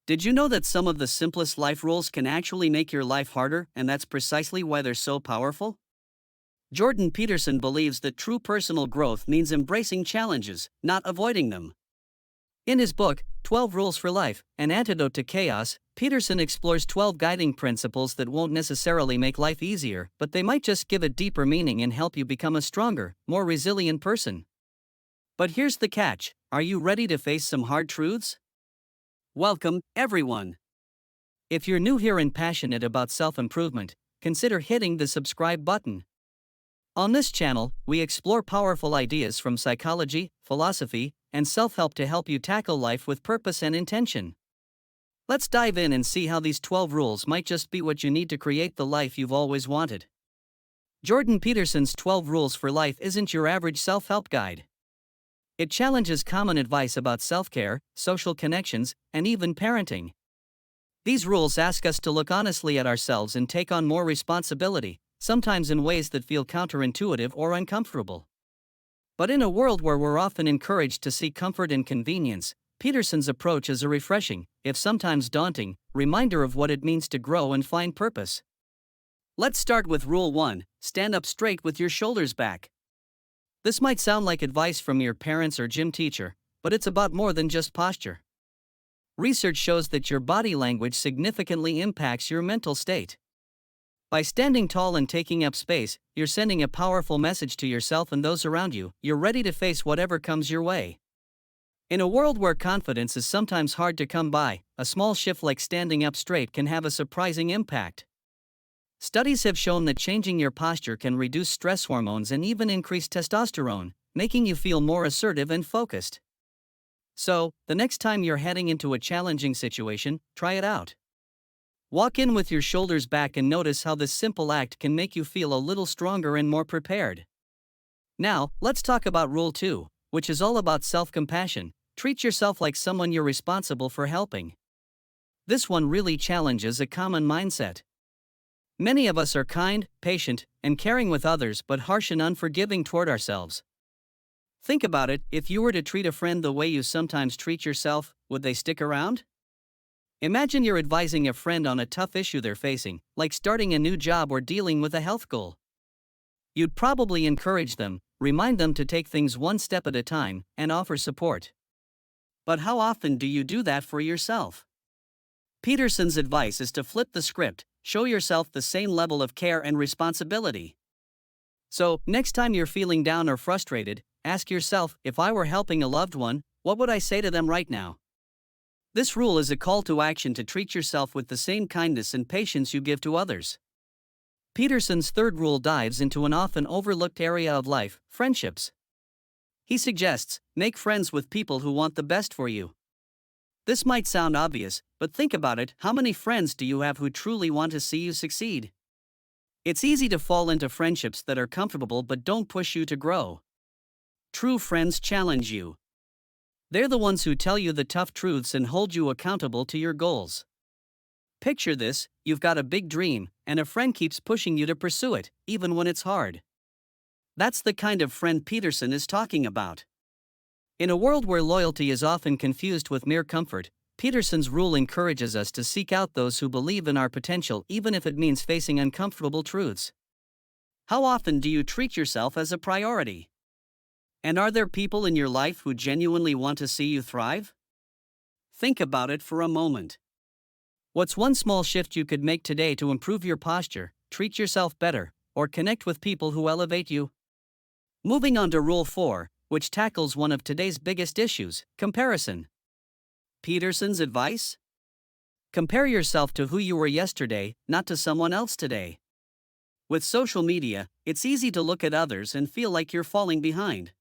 Did you know that some of the simplest life rules can actually make your life harder, and that's precisely why they're so powerful? Jordan Peterson believes that true personal growth means embracing challenges, not avoiding them. In his book, 12 Rules for Life, An Antidote to Chaos, Peterson explores 12 guiding principles that won't necessarily make life easier, but they might just give it deeper meaning and help you become a stronger, more resilient person. But here's the catch: are you ready to face some hard truths? Welcome, everyone. If you're new here and passionate about self-improvement, consider hitting the subscribe button. On this channel, we explore powerful ideas from psychology, philosophy, and self-help to help you tackle life with purpose and intention. Let's dive in and see how these 12 rules might just be what you need to create the life you've always wanted. Jordan Peterson's 12 Rules for Life isn't your average self-help guide. It challenges common advice about self-care, social connections, and even parenting. These rules ask us to look honestly at ourselves and take on more responsibility, sometimes in ways that feel counterintuitive or uncomfortable. But in a world where we're often encouraged to seek comfort and convenience, Peterson's approach is a refreshing, if sometimes daunting, reminder of what it means to grow and find purpose. Let's start with Rule 1: stand up straight with your shoulders back. This might sound like advice from your parents or gym teacher, but it's about more than just posture. Research shows that your body language significantly impacts your mental state. By standing tall and taking up space, you're sending a powerful message to yourself and those around you: you're ready to face whatever comes your way. In a world where confidence is sometimes hard to come by, a small shift like standing up straight can have a surprising impact. Studies have shown that changing your posture can reduce stress hormones and even increase testosterone, making you feel more assertive and focused. So, the next time you're heading into a challenging situation, try it out. Walk in with your shoulders back and notice how this simple act can make you feel a little stronger and more prepared. Now, let's talk about Rule 2, which is all about self-compassion. Treat yourself like someone you're responsible for helping. This one really challenges a common mindset. Many of us are kind, patient, and caring with others, but harsh and unforgiving toward ourselves. Think about it: if you were to treat a friend the way you sometimes treat yourself, would they stick around? Imagine you're advising a friend on a tough issue they're facing, like starting a new job or dealing with a health goal. You'd probably encourage them, remind them to take things one step at a time, and offer support. But how often do you do that for yourself? Peterson's advice is to flip the script: show yourself the same level of care and responsibility. So, next time you're feeling down or frustrated, ask yourself, if I were helping a loved one, what would I say to them right now? This rule is a call to action to treat yourself with the same kindness and patience you give to others. Peterson's third rule dives into an often overlooked area of life: friendships. He suggests, make friends with people who want the best for you. This might sound obvious, but think about it: how many friends do you have who truly want to see you succeed? It's easy to fall into friendships that are comfortable but don't push you to grow. True friends challenge you. They're the ones who tell you the tough truths and hold you accountable to your goals. Picture this: you've got a big dream, and a friend keeps pushing you to pursue it, even when it's hard. That's the kind of friend Peterson is talking about. In a world where loyalty is often confused with mere comfort, Peterson's rule encourages us to seek out those who believe in our potential, even if it means facing uncomfortable truths. How often do you treat yourself as a priority? And are there people in your life who genuinely want to see you thrive? Think about it for a moment. What's one small shift you could make today to improve your posture, treat yourself better, or connect with people who elevate you? Moving on to Rule 4, which tackles one of today's biggest issues: comparison. Peterson's advice? Compare yourself to who you were yesterday, not to someone else today. With social media, it's easy to look at others and feel like you're falling behind.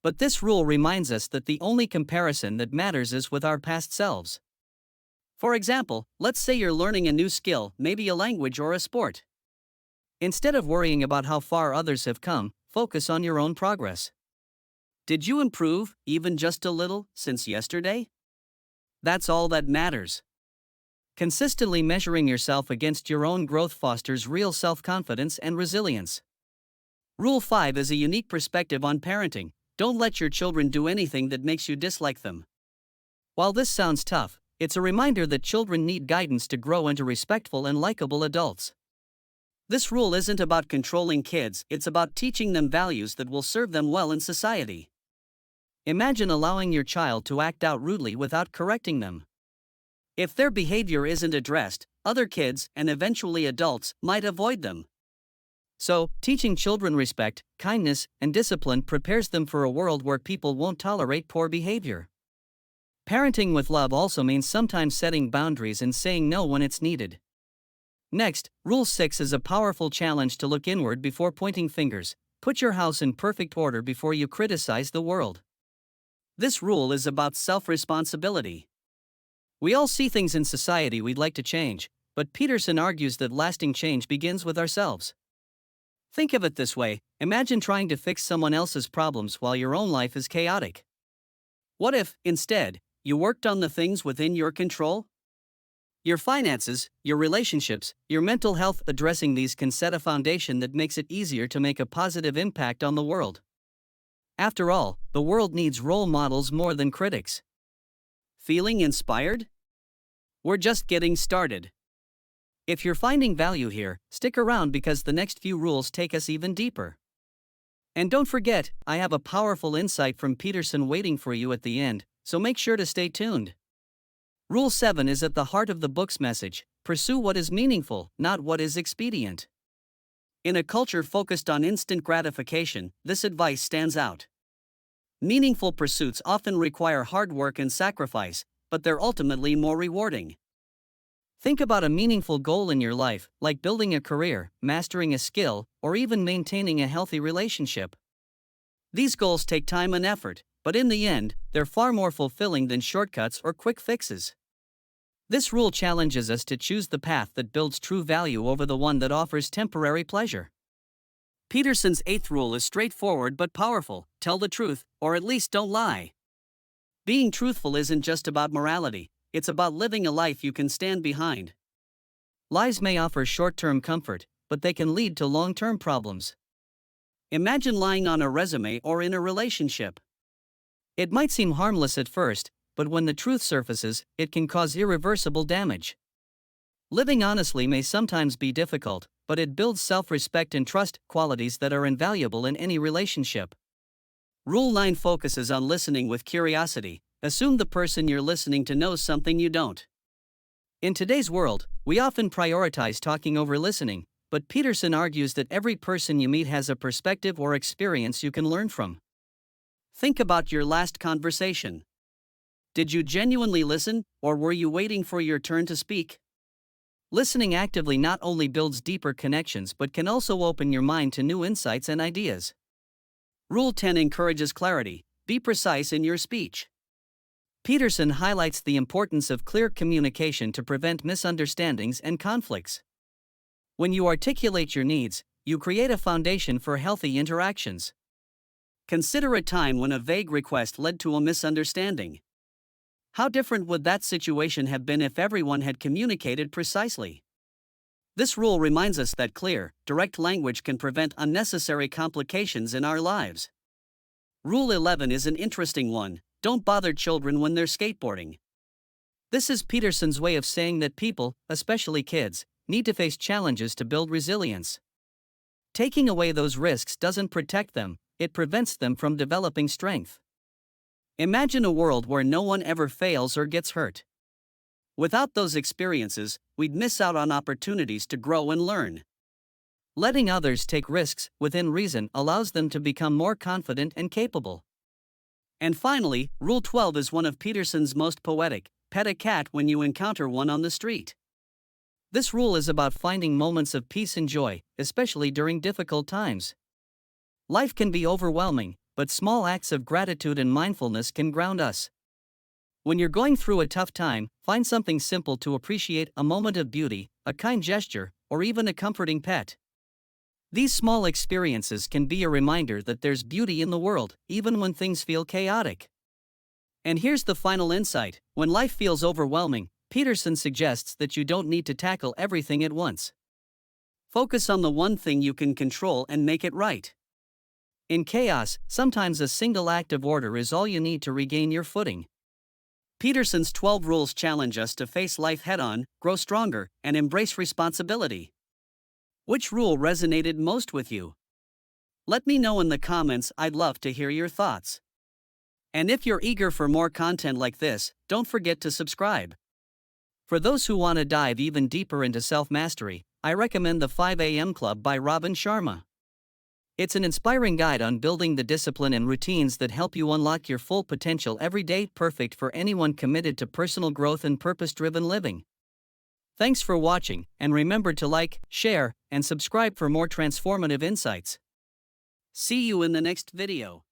But this rule reminds us that the only comparison that matters is with our past selves. For example, let's say you're learning a new skill, maybe a language or a sport. Instead of worrying about how far others have come, focus on your own progress. Did you improve, even just a little, since yesterday? That's all that matters. Consistently measuring yourself against your own growth fosters real self-confidence and resilience. Rule 5 is a unique perspective on parenting: don't let your children do anything that makes you dislike them. While this sounds tough, It's a reminder that children need guidance to grow into respectful and likable adults. This rule isn't about controlling kids, it's about teaching them values that will serve them well in society. Imagine allowing your child to act out rudely without correcting them. If their behavior isn't addressed, other kids, and eventually adults, might avoid them. So, teaching children respect, kindness, and discipline prepares them for a world where people won't tolerate poor behavior. Parenting with love also means sometimes setting boundaries and saying no when it's needed. Next, Rule 6 is a powerful challenge to look inward before pointing fingers. Put your house in perfect order before you criticize the world. This rule is about self-responsibility. We all see things in society we'd like to change, but Peterson argues that lasting change begins with ourselves. Think of it this way: imagine trying to fix someone else's problems while your own life is chaotic. What if, instead, you worked on the things within your control? Your finances, your relationships, your mental health. Addressing these can set a foundation that makes it easier to make a positive impact on the world. After all, the world needs role models more than critics. Feeling inspired? We're just getting started. If you're finding value here, stick around because the next few rules take us even deeper. And don't forget, I have a powerful insight from Peterson waiting for you at the end, so make sure to stay tuned. Rule 7 is at the heart of the book's message: pursue what is meaningful, not what is expedient. In a culture focused on instant gratification, this advice stands out. Meaningful pursuits often require hard work and sacrifice, but they're ultimately more rewarding. Think about a meaningful goal in your life, like building a career, mastering a skill, or even maintaining a healthy relationship. These goals take time and effort, but in the end, they're far more fulfilling than shortcuts or quick fixes. This rule challenges us to choose the path that builds true value over the one that offers temporary pleasure. Peterson's 8th rule is straightforward but powerful: tell the truth, or at least don't lie. Being truthful isn't just about morality, it's about living a life you can stand behind. Lies may offer short-term comfort, but they can lead to long-term problems. Imagine lying on a resume or in a relationship. It might seem harmless at first, but when the truth surfaces, it can cause irreversible damage. Living honestly may sometimes be difficult, but it builds self-respect and trust, qualities that are invaluable in any relationship. Rule 9 focuses on listening with curiosity. Assume the person you're listening to knows something you don't. In today's world, we often prioritize talking over listening, but Peterson argues that every person you meet has a perspective or experience you can learn from. Think about your last conversation. Did you genuinely listen, or were you waiting for your turn to speak? Listening actively not only builds deeper connections but can also open your mind to new insights and ideas. Rule 10 encourages clarity. Be precise in your speech. Peterson highlights the importance of clear communication to prevent misunderstandings and conflicts. When you articulate your needs, you create a foundation for healthy interactions. Consider a time when a vague request led to a misunderstanding. How different would that situation have been if everyone had communicated precisely? This rule reminds us that clear, direct language can prevent unnecessary complications in our lives. Rule 11 is an interesting one: don't bother children when they're skateboarding. This is Peterson's way of saying that people, especially kids, need to face challenges to build resilience. Taking away those risks doesn't protect them, it prevents them from developing strength. Imagine a world where no one ever fails or gets hurt. Without those experiences, we'd miss out on opportunities to grow and learn. Letting others take risks, within reason, allows them to become more confident and capable. And finally, Rule 12 is one of Peterson's most poetic: pet a cat when you encounter one on the street. This rule is about finding moments of peace and joy, especially during difficult times. Life can be overwhelming, but small acts of gratitude and mindfulness can ground us. When you're going through a tough time, find something simple to appreciate: a moment of beauty, a kind gesture, or even a comforting pet. These small experiences can be a reminder that there's beauty in the world, even when things feel chaotic. And here's the final insight: when life feels overwhelming, Peterson suggests that you don't need to tackle everything at once. Focus on the one thing you can control and make it right. In chaos, sometimes a single act of order is all you need to regain your footing. Peterson's 12 rules challenge us to face life head on, grow stronger, and embrace responsibility. Which rule resonated most with you? Let me know in the comments, I'd love to hear your thoughts. And if you're eager for more content like this, don't forget to subscribe. For those who want to dive even deeper into self-mastery, I recommend the 5 a.m. Club by Robin Sharma. It's an inspiring guide on building the discipline and routines that help you unlock your full potential every day, perfect for anyone committed to personal growth and purpose-driven living. Thanks for watching, and remember to like, share, and subscribe for more transformative insights. See you in the next video.